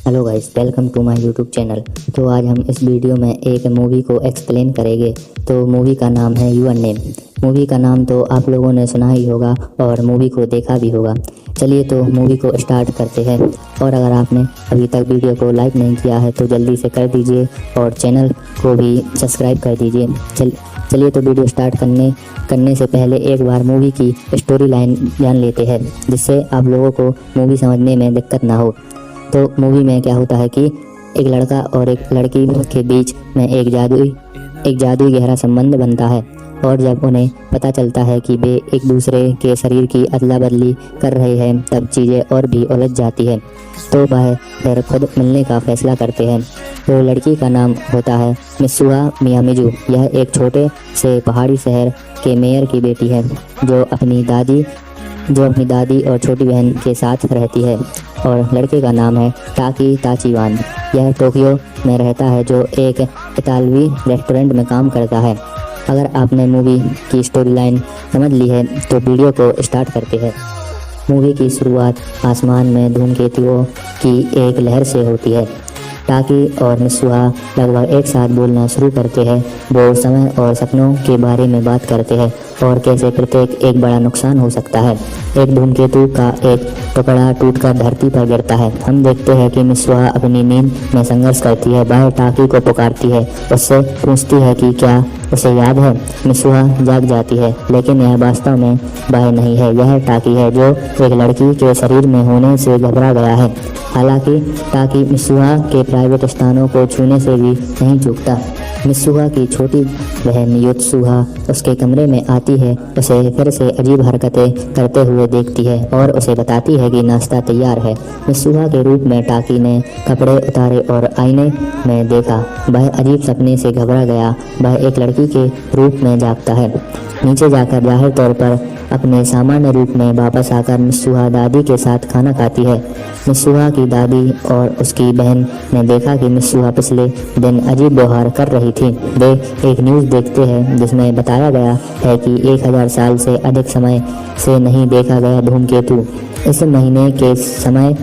Hello guys, welcome to my YouTube channel. तो आज हम इस वीडियो में एक मूवी को एक्सप्लेन करेंगे। तो मूवी का नाम है यूर नेम। मूवी का नाम तो आप लोगों ने सुना ही होगा और मूवी को देखा भी होगा। चलिए तो मूवी को स्टार्ट करते हैं। और अगर आपने अभी तक वीडियो को लाइक नहीं किया है तो जल्दी से कर दीजिए और चैनल को भी सब्सक्राइब कर दीजिए। चलिए तो वीडियो स्टार्ट करने से पहले एक बार मूवी की स्टोरी लाइन जान लेते हैं, जिससे आप लोगों को मूवी समझने में दिक्कत ना हो। तो मूवी में क्या होता है कि एक लड़का और एक लड़की के बीच में एक जादुई गहरा संबंध बनता है। और जब उन्हें पता चलता है कि वे एक दूसरे के शरीर की अदला बदली कर रहे हैं, तब चीज़ें और भी उलझ जाती है। तो वह फिर खुद मिलने का फैसला करते हैं। तो लड़की का नाम होता है मित्सुहा मियामिजू। यह एक छोटे से पहाड़ी शहर के मेयर की बेटी है, जो अपनी दादी और छोटी बहन के साथ रहती है। और लड़के का नाम है टाकी ताचिवान। यह टोक्यो में रहता है, जो एक इतालवी रेस्टोरेंट में काम करता है। अगर आपने मूवी की स्टोरी लाइन समझ ली है तो वीडियो को स्टार्ट करते हैं। मूवी की शुरुआत आसमान में धूमकेतुओं की एक लहर से होती है। टाकी और मित्सुहा लगभग एक साथ बोलना शुरू करते हैं। वो समय और सपनों के बारे में बात करते हैं और कैसे प्रत्येक एक बड़ा नुकसान हो सकता है। एक धूमकेतु का एक टुकड़ा टूटकर धरती पर गिरता है। हम देखते हैं कि मित्सुहा अपनी नींद में संघर्ष करती है। वह टाकी को पुकारती है, उससे पूछती है कि क्या उसे याद है। मित्सुहा जाग जाती है, लेकिन यह वास्तव में वह नहीं है। यह टाकी है, जो एक लड़की के शरीर में होने से घबरा गया है। हालांकि टाकी मित्सुहा के प्राइवेट स्थानों को छूने से भी नहीं चूकता। मित्सुहा की छोटी बहन युत्सुहा उसके कमरे में आती है, उसे फिर से अजीब हरकतें करते हुए देखती है और उसे बताती है कि नाश्ता तैयार है। मित्सुहा के रूप में टाकी ने कपड़े उतारे और आईने में देखा। वह अजीब सपने से घबरा गया। वह एक लड़की के रूप में जागता है। नीचे जाकर जाहिर तौर पर अपने सामान्य रूप में वापस आकर मित्सुहा दादी के साथ खाना खाती है। मित्सुहा की दादी और उसकी बहन ने देखा कि मित्सुहा पिछले दिन अजीब व्यवहार कर रही थी। वे एक न्यूज़ देखते हैं जिसमें बताया गया है कि 1000 साल से अधिक समय से नहीं देखा गया धूमकेतु इस महीने के समय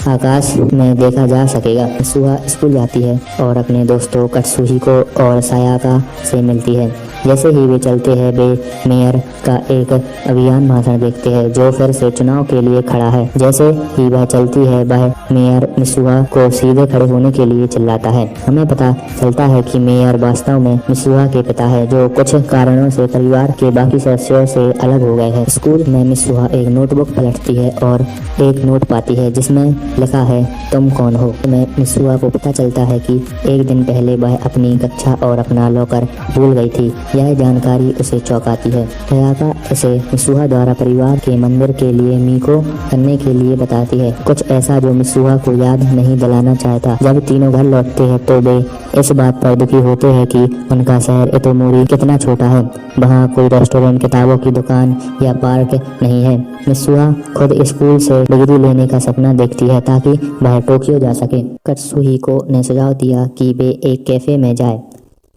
आकाश में देखा जा सकेगा। मित्सुहा स्कूल जाती है और अपने दोस्तों कत्सुहिको और सायाका से मिलती है। जैसे ही वे चलते हैं, वे मेयर का एक अभियान भाषण देखते हैं, जो फिर से चुनाव के लिए खड़ा है। जैसे ही वह चलती है, वह मेयर मित्सुहा को सीधे खड़े होने के लिए चिल्लाता है। हमें पता चलता है कि मेयर वास्तव में मित्सुहा के पिता है, जो कुछ कारणों से परिवार के बाकी सदस्यों से अलग हो गए हैं। स्कूल में मित्सुहा एक नोटबुक पलटती है और एक नोट पाती है जिसमें लिखा है, तुम कौन हो। मित्सुहा को पता चलता है कि एक दिन पहले वह अपनी कक्षा और अपना लॉकर भूल गई थी। यह जानकारी उसे चौंकाती है। सायाका उसे मित्सुहा द्वारा परिवार के मंदिर के लिए मीको करने के लिए बताती है, कुछ ऐसा जो मित्सुहा को याद नहीं दिलाना चाहता। जब तीनों घर लौटते हैं तो वे इस बात पर दुखी होते हैं कि उनका शहर इतोमोरी कितना छोटा है। वहाँ कोई रेस्टोरेंट, किताबों की दुकान या पार्क नहीं है। मित्सुहा खुद स्कूल से डिग्री लेने का सपना देखती है ताकि वह टोक्यो जा सके। कत्सुहिको ने सुझाव दिया कि वे एक कैफे में जाए।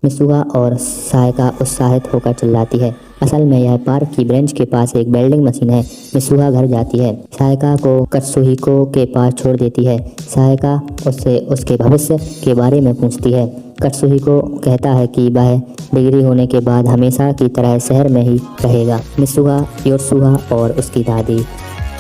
मित्सुहा और सायाका उत्साहित होकर चिल्लाती है। असल में यह पार्क की बेंच के पास एक वेल्डिंग मशीन है। मित्सुहा घर जाती है, सायाका को कत्सुहिको के पास छोड़ देती है। सायाका उससे उसके भविष्य के बारे में पूछती है। कत्सुहिको कहता है कि वह डिग्री होने के बाद हमेशा की तरह शहर में ही रहेगा। मित्सुहा योत्सुहा और उसकी दादी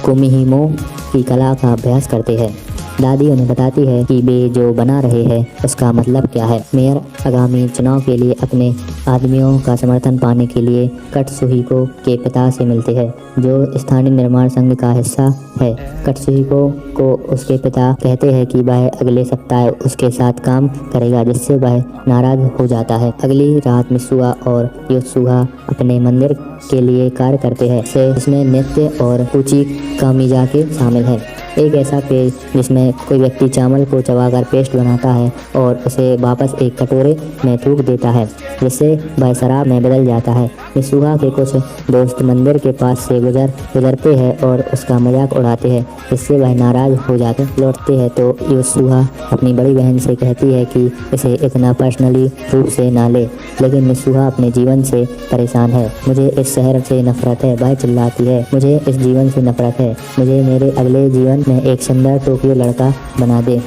कुमिहिमो की कला का अभ्यास करते हैं। दादी उन्हें बताती है कि वे जो बना रहे हैं उसका मतलब क्या है। मेयर आगामी चुनाव के लिए अपने आदमियों का समर्थन पाने के लिए कत्सुहिको के पिता से मिलते हैं, जो स्थानीय निर्माण संघ का हिस्सा है। कत्सुहिको को उसके पिता कहते हैं कि वह अगले सप्ताह उसके साथ काम करेगा, जिससे वह नाराज हो जाता है। अगली रात मित्सुहा और योत्सुहा अपने मंदिर के लिए कार्य करते हैं, जिसमें नृत्य और कुची कामिजाके शामिल है। एक ऐसा पेज जिसमें कोई व्यक्ति चावल को चबाकर पेस्ट बनाता है और उसे वापस एक कटोरे में थूक देता है, जिससे वह शराब में बदल जाता है। मित्सुहा के कुछ दोस्त मंदिर के पास से गुजरते हैं और उसका मजाक उड़ाते हैं, जिससे वह नाराज हो जाते लौटते हैं। तो योत्सुहा अपनी बड़ी बहन से कहती है कि इसे इतना पर्सनली रूप से ना ले, लेकिन मित्सुहा अपने जीवन से परेशान है। मुझे इस शहर से नफरत है, वह चिल्लाती है। मुझे इस जीवन से नफरत है। मुझे मेरे अगले जीवन में एक सुंदर टोक्यो लड़का बना दे।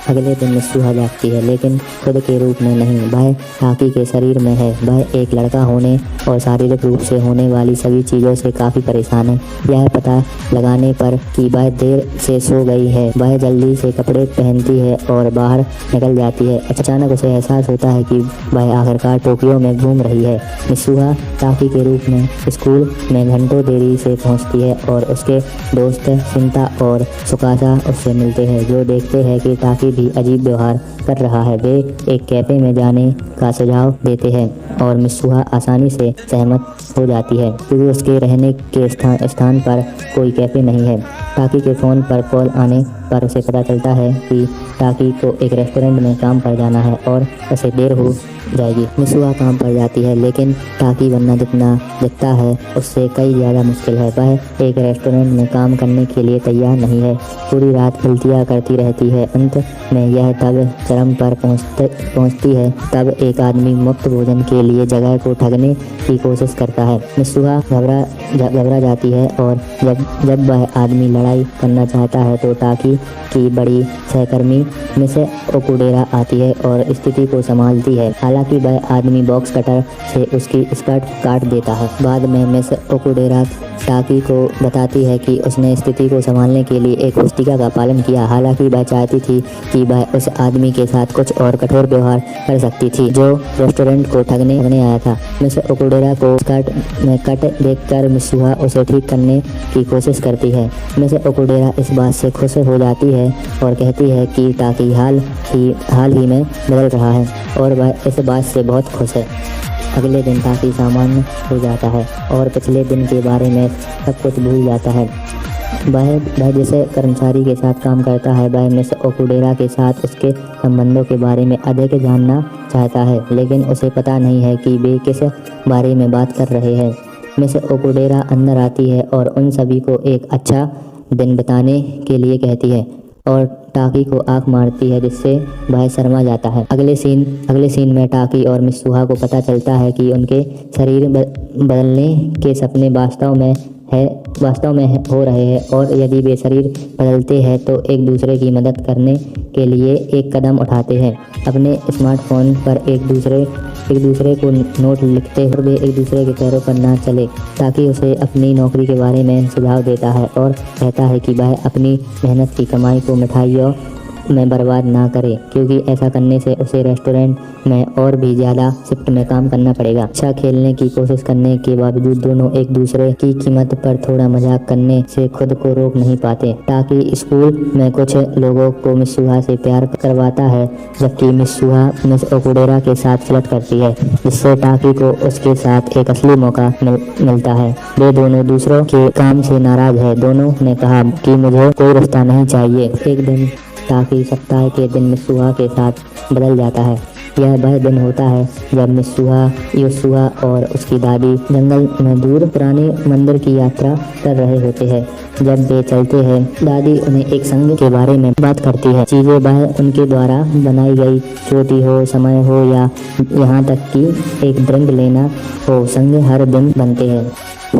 अगले दिन मिस सुहा जागती है, लेकिन खुद के रूप में नहीं, वह टाकी के शरीर में है। वह एक लड़का होने और शारीरिक रूप से होने वाली सभी चीज़ों से काफ़ी परेशान है। यह पता लगाने पर कि वह देर से सो गई है, वह जल्दी से कपड़े पहनती है और बाहर निकल जाती है। अचानक उसे एहसास होता है कि वह आखिरकार टोक्यो में घूम रही है। मिस सुहा टाकी के रूप में स्कूल में घंटों देरी से पहुंचती है और उसके दोस्त शिंता और सुकासा उससे मिलते हैं, जो देखते हैं कि टाकी भी अजीब व्यवहार कर रहा है। वे एक कैफे में जाने का सुझाव देते हैं और मिस सुहा आसानी से सहमत हो जाती है, क्योंकि उसके रहने के स्थान पर कोई कैफे नहीं है। टाकी के फ़ोन पर कॉल आने पर उसे पता चलता है कि टाकी को एक रेस्टोरेंट में काम पर जाना है और उसे देर हो जाएगी। मिस सुहा काम पर जाती है, लेकिन टाकी बनना जितना दिखता है उससे कई ज़्यादा मुश्किल है। वह एक रेस्टोरेंट में काम करने के लिए तैयार नहीं है, पूरी रात गलतियाँ करती रहती है। अंत में यह तब चरम पर पहुंचती है तब एक आदमी मुफ्त भोजन के लिए जगह को ठगने की कोशिश करता है। मिस सुहा घबरा जाती है और जब वह आदमी लड़ाई करना चाहता है तो टाकी की बड़ी सहकर्मी मिस ओकुडेरा आती है और स्थिति को संभालती है। हालांकि वह आदमी बॉक्स कटर से उसकी स्कर्ट काट देता है। बाद में मिस ओकुडेरा टाकी को बताती है कि उसने स्थिति को संभालने के लिए एक पुस्तिका का पालन किया। हालांकि वह चाहती थी कि वह उस आदमी के साथ कुछ और कठोर व्यवहार कर सकती थी जो रेस्टोरेंट को ठगने आया था। मिस ओकुडेरा को स्कर्ट में कट देखकर मिस सुहा उसे ठीक करने की कोशिश करती है। मिस ओकुडेरा इस बात से खुश हो जाती है और कहती है कि टाकी हाल ही में बदल रहा है और वह इस बात से बहुत खुश है। अगले दिन टाकी सामान्य हो जाता है और पिछले दिन के बारे में सब कुछ भूल जाता है। वह जिस कर्मचारी के साथ काम करता है वह मिस ओकुडेरा के साथ उसके संबंधों के बारे में अधिक जानना चाहता है, लेकिन उसे पता नहीं है कि वे किस बारे में बात कर रहे हैं। मिस ओकुडेरा अंदर आती है और उन सभी को एक अच्छा दिन बिताने के लिए कहती है और टाकी को आंख मारती है, जिससे वह शर्मा जाता है। अगले सीन में टाकी और मिस सुहा को पता चलता है कि उनके शरीर बदलने के सपने वास्तव में हो रहे हैं और यदि वे शरीर बदलते हैं तो एक दूसरे की मदद करने के लिए एक कदम उठाते हैं। अपने स्मार्टफोन पर एक दूसरे को नोट लिखते हुए वे एक दूसरे के पैरों पर ना चले। टाकी उसे अपनी नौकरी के बारे में सुझाव देता है और कहता है कि वह अपनी मेहनत की कमाई को मिठाइयों में बर्बाद ना करे, क्योंकि ऐसा करने से उसे रेस्टोरेंट में और भी ज़्यादा शिफ्ट में काम करना पड़ेगा। अच्छा खेलने की कोशिश करने के बावजूद दोनों एक दूसरे की कीमत पर थोड़ा मजाक करने से खुद को रोक नहीं पाते। टाकी स्कूल में कुछ लोगों को मिस सुहा से प्यार करवाता है, जबकि मिस सुहा मिस ओकुडेरा के साथ फ्लर्ट करती है, जिससे टाकी को उसके साथ एक असली मौका मिलता है। वे दोनों दूसरों के काम से नाराज है। दोनों ने कहा कि मुझे कोई रिश्ता नहीं चाहिए। एक दिन टाकी सप्ताह के दिन मिस सुहा के साथ बदल जाता है। यह वह दिन होता है जब मिस सुहा और उसकी दादी जंगल में दूर पुराने मंदिर की यात्रा कर रहे होते हैं। जब वे चलते हैं, दादी उन्हें एक संग के बारे में बात करती है। चीज़ें वह उनके द्वारा बनाई गई, छोटी हो, समय हो या यहाँ तक कि एक ड्रिंक लेना हो, संग हर दिन बनते हैं।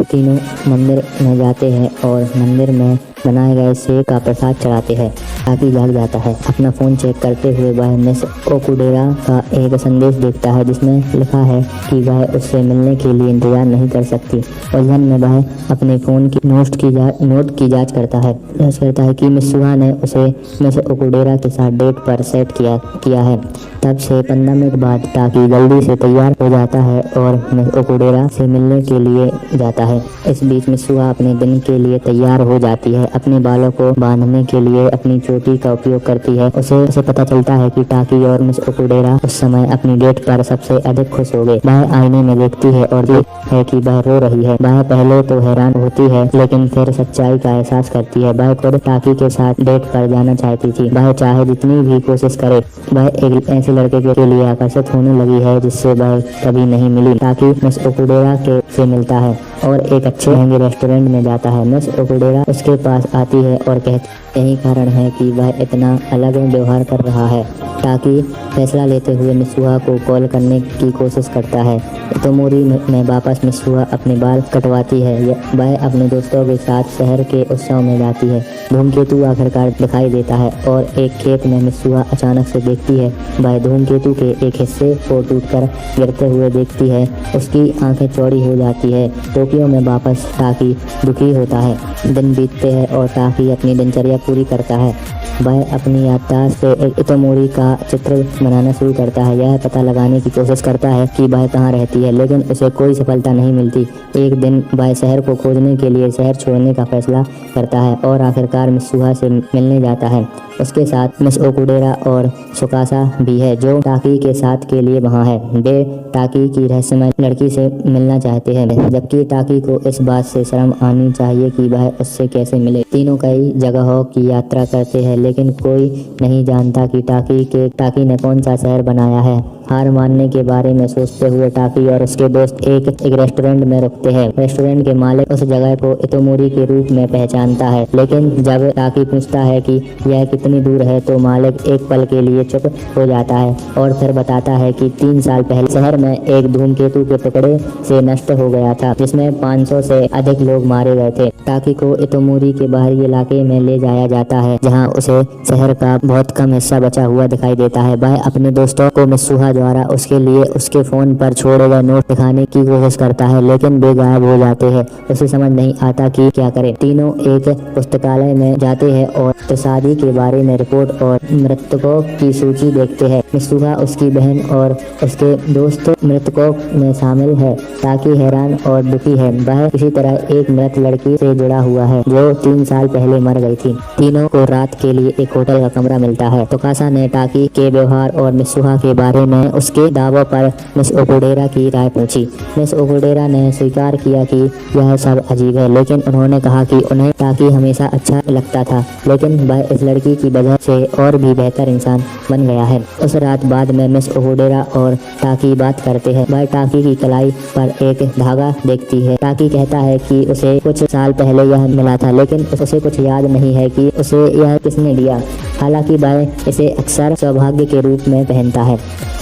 तीनों मंदिर में जाते हैं और मंदिर में बनाए गए सेब का प्रसाद चढ़ाते हैं। टाकी जाग जाता है। अपना फ़ोन चेक करते हुए वह मिस ओकुडेरा का एक संदेश देखता है, जिसमें लिखा है कि वह उससे मिलने के लिए इंतजार नहीं कर सकती। उलझन में वह अपने फ़ोन की नोट की जांच करता है कि मिस सुहा ने उसे मिस ओकुडेरा के साथ डेट पर सेट किया है। तब से 15 मिनट बाद टाकी जल्दी से तैयार हो जाता है और मिस ओकुडेरा से मिलने के लिए जाता है। इस बीच मिस सुहा अपने दिन के लिए तैयार हो जाती है। अपने बालों को बांधने के लिए अपनी चोटी का उपयोग करती है। उसे पता चलता है कि टाकी और मिस ओकुडेरा उस समय अपनी डेट पर सबसे अधिक खुश हो गए। वह आईने में देखती है और देखती है कि वह रो रही है। वह पहले तो हैरान होती है, लेकिन फिर सच्चाई का एहसास करती है। वह खुद टाकी के साथ डेट पर जाना चाहती थी। वह चाहे जितनी भी कोशिश करे, वह एक ऐसे लड़के के लिए आकर्षित होने लगी है जिससे वह कभी नहीं मिली। टाकी मिस ओकुडेरा से मिलता है और एक अच्छे महंगे रेस्टोरेंट में जाता है। मिस ओकुडेरा उसके पास आती है और कहती, यही कारण है कि वह इतना अलग व्यवहार कर रहा है। टाकी फैसला लेते हुए मित्सुहा को कॉल करने की कोशिश करता है। इतोमोरी में वापस मित्सुहा अपने बाल कटवाती है। वह अपने दोस्तों के साथ शहर के उत्सव में जाती है। धूमकेतु आखिरकार दिखाई देता है और एक खेत में मित्सुहा अचानक से देखती है। वह धूमकेतु के एक हिस्से को टूटकर गिरते हुए देखती है। उसकी आंखें चौड़ी हो जाती है। टोक्यो में वापस टाकी दुखी होता है। दिन बीतते हैं और टाकी अपनी दिनचर्या पूरी करता है। वह अपनी याददाश्त से इतोमोरी का चित्र बनाना शुरू करता है। यह पता लगाने की कोशिश करता है कि वह कहाँ रहती है, लेकिन उसे कोई सफलता नहीं मिलती। एक दिन वह शहर को खोजने के लिए शहर छोड़ने का फैसला करता है और आखिरकार मित्सुहा से मिलने जाता है। उसके साथ मिस ओकुडेरा और सुकासा भी है, जो टाकी के साथ के लिए वहाँ है। वे टाकी की रहस्यमय लड़की से मिलना चाहते हैं, जबकि टाकी को इस बात से शर्म आनी चाहिए कि वह उससे कैसे मिले। तीनों कई जगहों की यात्रा करते हैं, लेकिन कोई नहीं जानता कि टाकी ने कौन सा शहर बनाया है। हार मानने के बारे में सोचते हुए टाकी और उसके दोस्त एक रेस्टोरेंट में रुकते हैं। रेस्टोरेंट के मालिक उस जगह को इतोमोरी के रूप में पहचानता है, लेकिन जब टाकी पूछता है कि यह कितनी दूर है तो मालिक एक पल के लिए चुप हो जाता है और फिर बताता है कि 3 साल पहले शहर में एक धूमकेतु के टुकड़े से नष्ट हो गया था, जिसमें 500 से अधिक लोग मारे गए थे। टाकी को इतोमोरी के बाहरी इलाके में ले जाया जाता है, जहाँ उसे शहर का बहुत कम हिस्सा बचा हुआ दिखाई देता है। वह अपने दोस्तों को मित्सुहा द्वारा उसके लिए उसके फोन पर छोड़े गए नोट दिखाने की कोशिश करता है, लेकिन वे गायब हो जाते हैं। उसे समझ नहीं आता कि क्या करे। तीनों एक पुस्तकालय में जाते हैं और शादी के बारे में रिपोर्ट और मृतकों की सूची देखते हैं। मित्सुहा, उसकी बहन और उसके दोस्त मृतकों में शामिल है। टाकी हैरान और दुखी है। वह किसी तरह एक मृत लड़की से जुड़ा हुआ है जो 3 साल पहले मर गई थी। तीनों को रात के लिए एक होटल का कमरा मिलता है। सुकासा ने टाकी के व्यवहार और मित्सुहा के बारे में उसके दावों पर मिस ओकुडेरा की राय पूछी। मिस ओकुडेरा ने स्वीकार किया कि यह सब अजीब है, लेकिन उन्होंने कहा कि उन्हें टाकी हमेशा अच्छा लगता था, लेकिन वह इस लड़की की वजह से और भी बेहतर इंसान बन गया है। उस रात बाद में मिस ओकुडेरा और टाकी बात करते हैं। वह टाकी की कलाई पर एक धागा देखती है। टाकी कहता है कि उसे कुछ साल पहले यह मिला था, लेकिन उसे कुछ याद नहीं है कि उसे यह किसने दिया। हालांकि वह इसे अक्सर सौभाग्य के रूप में पहनता है।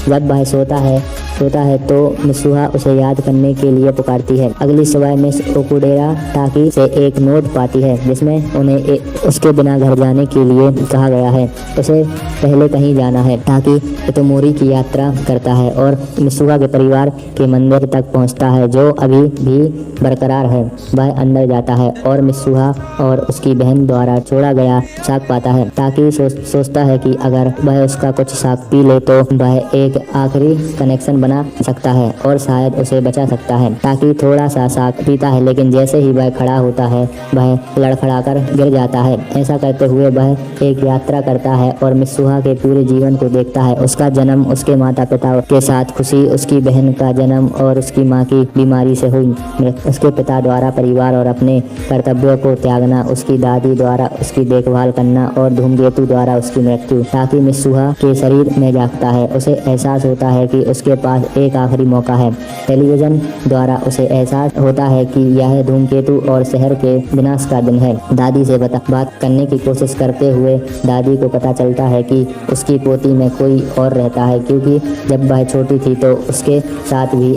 जब वह सोता है तो मित्सुहा उसे याद करने के लिए पुकारती है। अगली सुबह मिस ओकुडेरा टाकी से एक नोट पाती है, जिसमें उन्हें उसके बिना घर जाने के लिए कहा गया है। उसे पहले कहीं जाना है। टाकी इतोमोरी की यात्रा करता है और मित्सुहा के परिवार के मंदिर तक पहुंचता है, जो अभी भी बरकरार है। वह अंदर जाता है और मित्सुहा और उसकी बहन द्वारा छोड़ा गया साग पाता है। टाकी सोचता है कि अगर वह उसका कुछ साग पी ले तो वह एक आखिरी कनेक्शन बना सकता है और शायद उसे बचा सकता है। टाकी थोड़ा सा साग पीता है, लेकिन जैसे ही वह खड़ा होता है वह लड़खड़ाकर गिर जाता है। ऐसा करते हुए वह एक यात्रा करता है और मित्सुहा के पूरे जीवन को देखता है। उसका जन्म, उसके माता पिता के साथ खुशी, उसकी बहन का जन्म और उसकी माँ की बीमारी से हुई मृत्यु, उसके पिता द्वारा परिवार और अपने कर्तव्यों को त्यागना, उसकी दादी द्वारा उसकी देखभाल करना और धूमकेतु द्वारा उसकी मृत्यु। टाकी मित्सुहा के शरीर में जागता है। उसे एहसास होता है कि उसके पास एक आखिरी मौका है। टेलीविजन द्वारा उसे एहसास होता है कि यह धूमकेतु और शहर के विनाश का दिन है। दादी से बात करने की कोशिश करते हुए दादी को पता चलता है कि उसकी पोती में कोई और रहता है, क्योंकि जब वह छोटी थी तो उसके साथ भी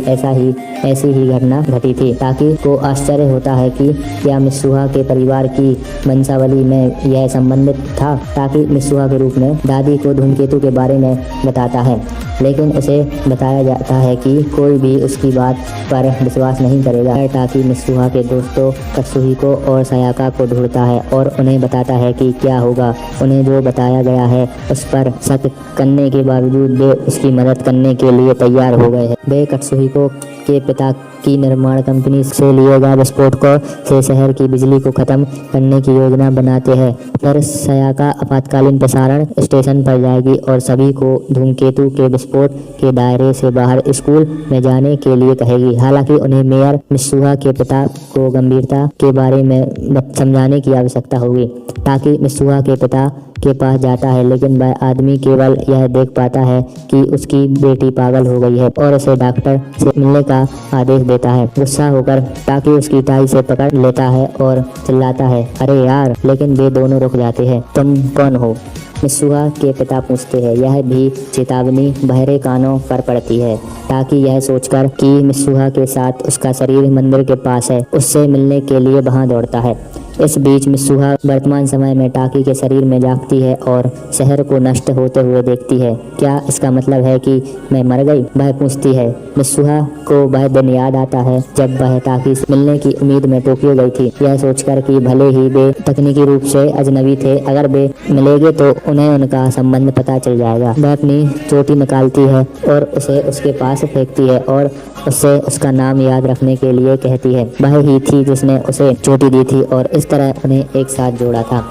ऐसी ही घटना घटी थी। टाकी को आश्चर्य होता है कि क्या मित्सुहा के परिवार की वंशावली में यह संबंधित था। टाकी मित्सुहा के रूप में दादी को धूमकेतु के बारे में बताता है, लेकिन उसे बताया जाता है कि कोई भी उसकी बात पर विश्वास नहीं करेगा। टाकी मित्सुहा के दोस्तों कत्सुहिको और सायाका को ढूंढता है और उन्हें बताता है कि क्या होगा। उन्हें जो बताया गया है उस पर शक करने के बावजूद वे उसकी मदद करने के लिए तैयार हो गए हैं। वे कत्सुहिको के पिता की निर्माण कंपनी से लिए गए विस्फोटकों से शहर की बिजली को खत्म करने की योजना बनाते हैं। फिर सायाका आपातकालीन प्रसारण स्टेशन पर जाएगी और सभी को धूमकेतु के विस्फोट के दायरे से बाहर स्कूल में जाने के लिए कहेगी। हालांकि उन्हें मेयर मित्सुहा के पिता को गंभीरता के बारे में समझाने की आवश्यकता होगी। टाकी मित्सुहा के पिता के पास जाता है, लेकिन वह आदमी केवल यह देख पाता है कि उसकी बेटी पागल हो गई है और उसे डॉक्टर से मिलने का आदेश देता है। गुस्सा होकर टाकी उसकी टाई से पकड़ लेता है और चिल्लाता है, अरे यार, लेकिन वे दोनों रुक जाते हैं। तुम कौन हो? मित्सुहा के पिता पूछते हैं। यह भी चेतावनी बहरे कानों पर पड़ती है। टाकी यह सोचकर कि मित्सुहा के साथ उसका शरीर मंदिर के पास है, उससे मिलने के लिए वहां दौड़ता है। इस बीच मित्सुहा वर्तमान समय में टाकी के शरीर में जागती है और शहर को नष्ट होते हुए देखती है। क्या इसका मतलब है कि मैं मर गई? वह पूछती है। मित्सुहा को वह दिन याद आता है जब वह टाकी से मिलने की उम्मीद में टोक्यो गई थी, यह सोचकर कि भले ही वे तकनीकी रूप से अजनबी थे, अगर वे मिलेंगे तो उन्हें उनका संबंध पता चल जाएगा। वह अपनी चोटी निकालती है और उसे उसके पास फेंकती है और उससे उसका नाम याद रखने के लिए कहती है। वह ही थी जिसने उसे चोटी दी थी और इस तरह उन्हें एक साथ जोड़ा था।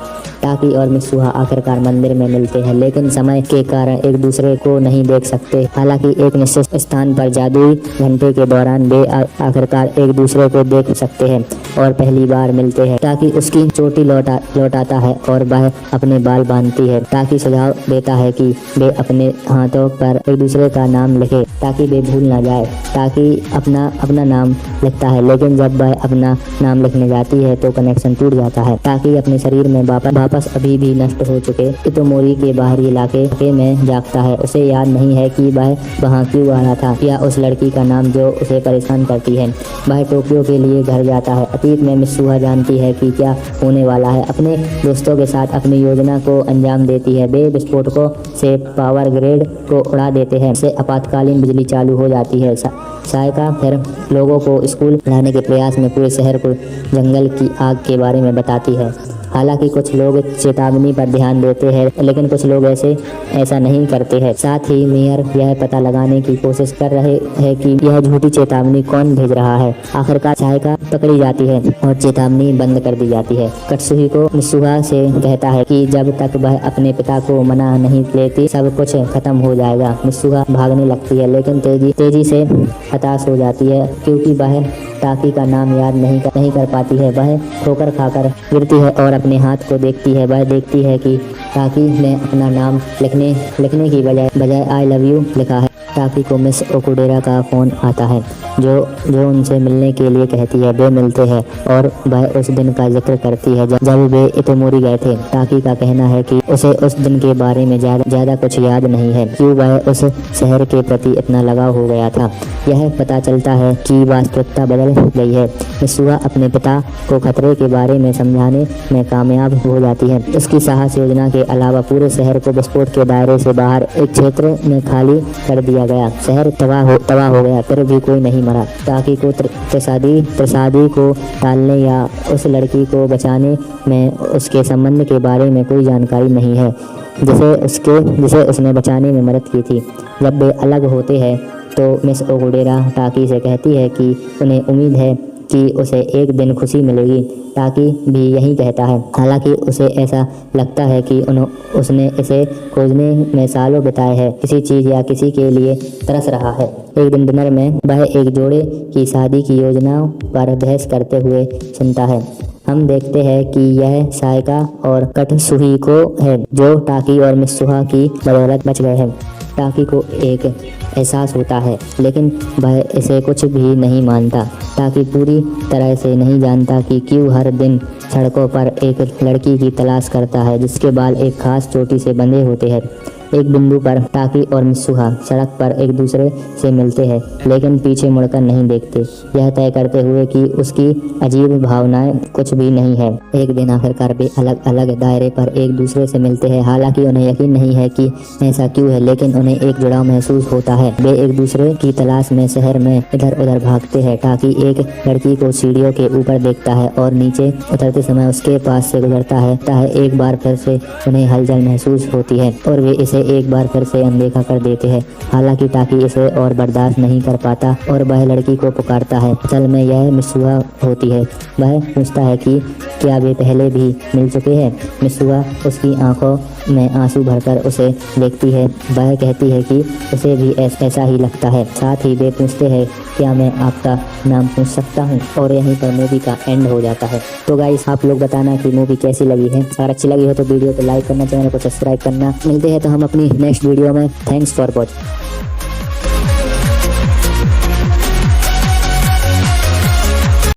टाकी और मित्सुहा आखिरकार मंदिर में मिलते हैं, लेकिन समय के कारण एक दूसरे को नहीं देख सकते। हालांकि एक निश्चित स्थान पर जादुई घंटे के दौरान वे आखिरकार एक दूसरे को देख सकते हैं और पहली बार मिलते हैं। टाकी उसकी चोटी लौटाता है और वह अपने बाल बांधती है। टाकी सुझाव देता है कि वे अपने हाथों पर एक दूसरे का नाम लिखे ताकि वे भूल ना जाए। टाकी अपना नाम लिखता है, लेकिन जब वह अपना नाम लिखने जाती है तो कनेक्शन टूट जाता है। टाकी अपने शरीर में वापस अभी भी नष्ट हो चुके इतोमोरी के बाहरी इलाके में जागता है। उसे याद नहीं है कि वह वहां क्यों आया था या उस लड़की का नाम जो उसे परेशान करती है। वह टोक्यो के लिए घर जाता है। अतीत में मित्सुहा जानती है कि क्या होने वाला है। अपने दोस्तों के साथ अपनी योजना को अंजाम देती है। वे विस्फोटकों से पावर ग्रिड को उड़ा देते हैं, इससे आपातकालीन बिजली चालू हो जाती है। सायका फिर लोगों को स्कूल लाने के प्रयास में पूरे शहर को जंगल की आग के बारे में बताती है। हालांकि कुछ लोग चेतावनी पर ध्यान देते हैं, लेकिन कुछ लोग ऐसा नहीं करते हैं। साथ ही मेयर यह पता लगाने की कोशिश कर रहे हैं कि यह झूठी चेतावनी कौन भेज रहा है। आखिरकार सायका पकड़ी जाती है और चेतावनी बंद कर दी जाती है। कत्सुहिको मित्सुहा से कहता है कि जब तक वह अपने पिता को मना नहीं लेती सब कुछ खत्म हो जाएगा। मित्सुहा भागने लगती है, लेकिन तेजी से हताश हो जाती है क्योंकि वह टाकी का नाम याद नहीं कर पाती है। वह ठोकर खाकर गिरती है और अपने हाथ को देखती है। वह देखती है कि टाकी ने अपना नाम लिखने की बजाय आई लव यू लिखा है। टाकी को मिस ओकुडेरा का फोन आता है जो उनसे मिलने के लिए कहती है। वे मिलते हैं और वह उस दिन का जिक्र करती है जब वे इतोमोरी गए थे। टाकी का कहना है कि उसे उस दिन के बारे में ज्यादा कुछ याद नहीं है, क्यों वह उस शहर के प्रति इतना लगाव हो गया था। यह पता चलता है कि वास्तविकता बदल गई है। मित्सुहा अपने पिता को खतरे के बारे में समझाने में कामयाब हो जाती है। उसकी साहस योजना के अलावा पूरे शहर को विस्फोट के दायरे से बाहर एक क्षेत्र में खाली कर दिया गया। शहर तबाह हो गया, फिर भी कोई नहीं मरा। टाकी को त्रसादी को टालने या उस लड़की को बचाने में उसके संबंध के बारे में कोई जानकारी नहीं है जिसे उसने बचाने में मदद की थी। जब वे अलग होते हैं तो मिस ओकुडेरा टाकी से कहती है कि उन्हें उम्मीद है कि उसे एक दिन खुशी मिलेगी। टाकी भी यही कहता है। हालांकि उसे ऐसा लगता है कि उसने इसे खोजने में सालों बिताए हैं, किसी चीज़ या किसी के लिए तरस रहा है। एक दिन डिनर में वह एक जोड़े की शादी की योजनाओं पर बहस करते हुए सुनता है। हम देखते हैं कि यह सायका और कत्सुहिको है जो टाकी और मित्सुहा की बदौलत बच गए हैं। टाकी को एक एहसास होता है, लेकिन वह इसे कुछ भी नहीं मानता। टाकी पूरी तरह से नहीं जानता कि क्यों हर दिन सड़कों पर एक लड़की की तलाश करता है जिसके बाल एक खास चोटी से बंधे होते हैं। एक बिंदु पर टाकी और मित्सुहा सड़क पर एक दूसरे से मिलते हैं, लेकिन पीछे मुड़कर नहीं देखते, यह तय करते हुए कि उसकी अजीब भावनाएं कुछ भी नहीं है। एक दिन आखिरकार वे अलग अलग दायरे पर एक दूसरे से मिलते हैं। हालांकि उन्हें यकीन नहीं है कि ऐसा क्यों है, लेकिन उन्हें एक जुड़ाव महसूस होता है। वे एक दूसरे की तलाश में शहर में इधर उधर भागते हैं। टाकी एक लड़की को सीढ़ियों के ऊपर देखता है और नीचे उतरते समय उसके पास से गुजरता है। एक बार फिर से उन्हें हलचल महसूस होती है और वे इसे एक बार फिर से अनदेखा कर देते हैं। हालांकि टाकी इसे और बर्दाश्त नहीं कर पाता और वह लड़की को पुकारता है। असल में यह मित्सुहा होती है। वह पूछता है कि क्या वे पहले भी मिल चुके हैं। मित्सुहा उसकी आंखों में आंसू भरकर उसे देखती है। वह कहती है कि उसे भी ऐसा ही लगता है। साथ ही वे पूछते हैं क्या मैं आपका नाम पूछ सकता हूँ, और यहीं पर मूवी का एंड हो जाता है। तो गाइस आप लोग बताना कि मूवी कैसी लगी है। अगर अच्छी लगी हो तो वीडियो को लाइक करना, चैनल को सब्सक्राइब करना। मिलते हैं तो हम अपनी नेक्स्ट वीडियो में। Thanks for watching.